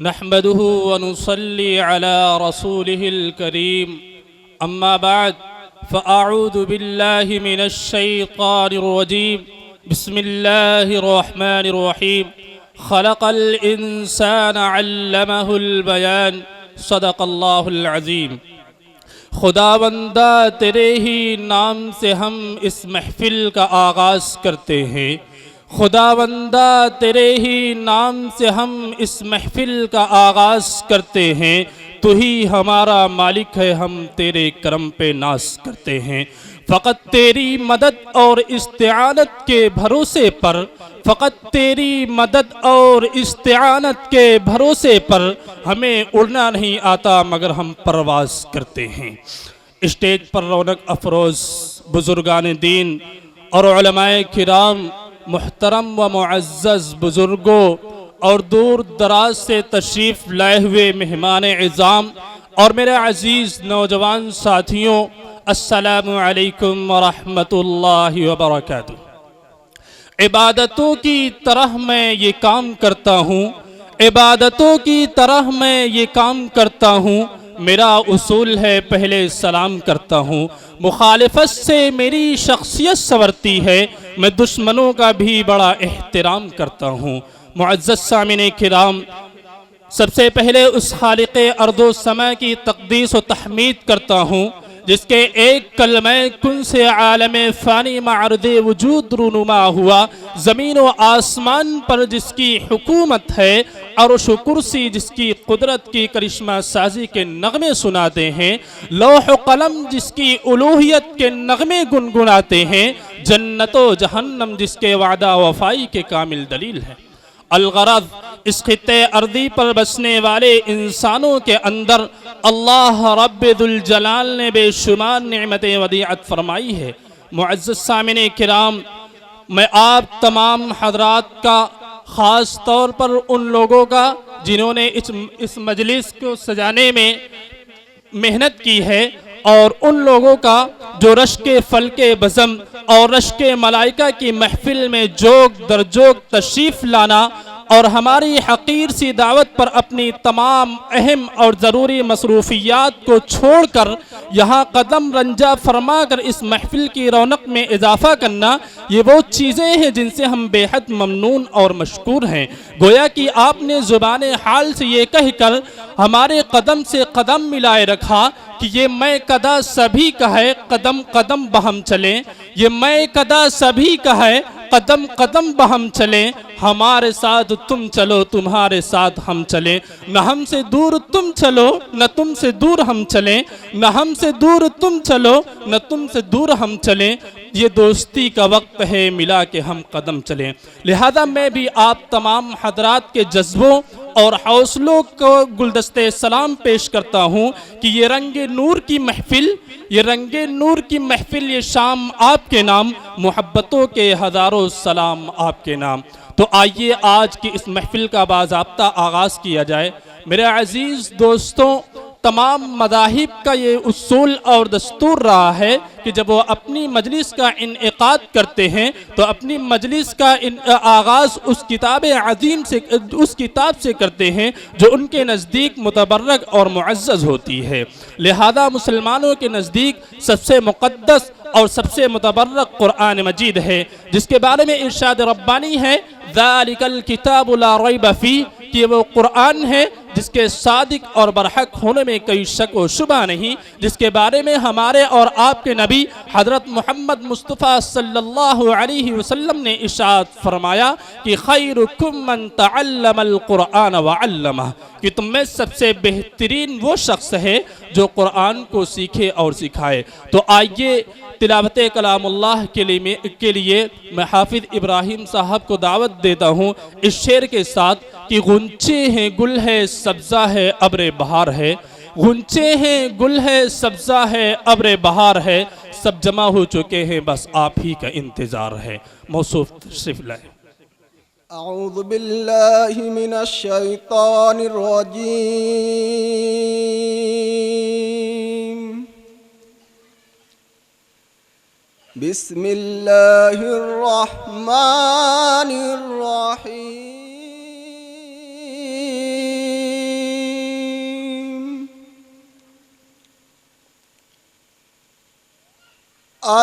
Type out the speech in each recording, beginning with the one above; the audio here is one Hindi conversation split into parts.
नहमदुहु व नुसल्ली अला रसूलिहिल करीम अम्मा बाद फ़अऊज़ु बिल्लाहि मिनश शैतानिर रजीम बिस्मिल्लाहिर रहमानिर रहीम खलक़ल इंसाना अल्लमहुल बयान सदक़ल्लाहुल अज़ीम। खुदावंदा तेरे ही नाम से हम इस महफिल का आगाज़ करते हैं। खुदावंदा तेरे ही नाम से हम इस महफिल का आगाज़ करते हैं। तू ही हमारा मालिक है, हम तेरे करम पे नाज करते हैं। फ़कत तेरी मदद और इस्तिआनत के भरोसे पर, फ़कत तेरी मदद और इस्तिआनत के भरोसे पर हमें उड़ना नहीं आता मगर हम परवाज़ करते हैं। स्टेज पर रौनक अफरोज़ बुज़ुर्गान दीन और उलमाए किराम, मुहतरम व मुअज़्ज़ज़ बुज़ुर्गों और दूर दराज से तशरीफ़ लाए हुए मेहमान इज़ाम और मेरे अज़ीज़ नौजवान साथियों, अस्सलामु अलैकुम व रहमतुल्लाहि व बरकातुहू। इबादतों की तरह मैं ये काम करता हूँ, इबादतों की तरह मैं ये काम करता हूँ। मेरा उसूल है पहले सलाम करता हूँ। मुखालिफत से मेरी शख्सियत संवरती है, मैं दुश्मनों का भी बड़ा एहतराम करता हूँ। मुअज़्ज़ज़ सामिन किराम, सबसे पहले उस खालिक़े अर्दो समा की तक़दीस व तहमीद करता हूँ जिसके एक कलमे कुन से आलमे फ़ानी मारदे वजूद रूनुमा हुआ। ज़मीन व आसमान पर जिसकी हुकूमत है, अर्श व कुर्सी जिसकी कुदरत की करिश्मा साजी के नगमे सुनाते हैं, लौह कलम जिसकी उलूहियत के नगमे गुनगुनाते हैं, जन्नत व जहन्नम जिसके वादा वफ़ाई के कामिल दलील है। अलगरज़ इस खित्ते अर्दी पर बसने वाले इंसानों के अंदर अल्लाह रब्बुल जलाल ने बेशुमार नेमतें वदीअत फरमाई है। मुअज़्ज़ज़ सामिने किराम, मैं आप तमाम हज़रात का, ख़ास तौर पर उन लोगों का जिन्होंने इस मजलिस को सजाने में मेहनत की है, और उन लोगों का जो रश के फल के बज़म और रश के मलाइका की महफिल में जोग दर जोग तशरीफ़ लाना और हमारी हक़ीर सी दावत पर अपनी तमाम अहम और ज़रूरी मसरूफ़ियात को छोड़कर यहाँ कदम रंजा फरमा कर इस महफिल की रौनक में इजाफ़ा करना, ये वो चीज़ें हैं जिनसे हम बेहद ममनून और मशकूर हैं। गोया कि आपने ज़ुबान हाल से ये कह कर हमारे कदम से कदम मिलाए रखा कि ये मैं कदा सभी का है, कदम कदम बहम चलें। ये मैं कदा सभी का है, कदम कदम बहम चलें। हमारे साथ तुम चलो, तुम्हारे साथ हम चलें। न हमसे दूर तुम चलो, न तुमसे दूर हम चलें। न हमसे दूर तुम चलो, न तुमसे दूर हम चलें। ये दोस्ती का वक्त है, मिला के हम कदम चलें। लिहाजा मैं भी आप तमाम हज़रात के जज्बों और हौसलों को गुलदस्ते सलाम पेश करता हूँ कि ये रंगे नूर की महफिल, ये रंगे नूर की महफिल, ये शाम आपके नाम, मोहब्बतों के हज़ारों सलाम आपके नाम। तो आइए आज की इस महफिल का बाज़ाब्ता आगाज़ किया जाए। मेरे अज़ीज़ दोस्तों, तमाम मज़ाहिब का ये उसूल और दस्तूर रहा है कि जब वो अपनी मजलिस का इनेकाद करते हैं तो अपनी मजलिस का आगाज़ उस किताब अज़ीम से, उस किताब से करते हैं जो उनके नज़दीक मुतबर्रक और मुअज़्ज़ज़ होती है। लिहाजा मुसलमानों के नज़दीक सबसे मुक़द्दस और सबसे मुतबर्रक कुरान मजीद है, जिसके बारे में इरशाद रब्बानी है, ज़ालिकल किताबु ला रैब फ़ीह, कि वो कुरान है जिसके सादिक और बरहक होने में कोई शक व शुबा नहीं, जिसके बारे में हमारे और आपके नबी हज़रत मोहम्मद मुस्तफ़ा सल्लल्लाहु अलैहि वसल्लम ने इरशाद फरमाया कि खैरुकुम मन तअल्लमल कुरान व अल्लमह, कि तुम में सबसे बेहतरीन वो शख्स है जो कुरान को सीखे और सिखाए। तो आइए तिलावत कलामुल्लाह के लिए मैं हाफिज़ इब्राहिम साहब को दावत देता हूँ इस शेर के साथ कि गुंचे हैं गुल है सब्ज़ा है अब्र बहार है, गुंचे हैं गुल है सब्ज़ा है अब्र बहार है, सब जमा हो चुके हैं बस आप ही का इंतज़ार है। मौसूफ तशरीफ़ लाए। अऊज़ु बिल्लाहि मिनश शैतानिर रजीम। बिस्मिल्लाहिर रहमानिर रहीम।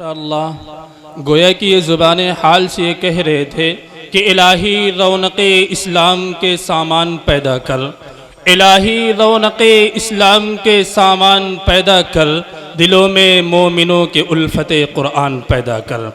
माशाअल्लाह गोया कि ये ज़ुबान हाल से ये कह रहे थे कि इलाही रौनक इस्लाम के सामान पैदा कर, इलाही रौनक इस्लाम के सामान पैदा कर, दिलों में मोमिनों के उल्फत कुरान पैदा कर।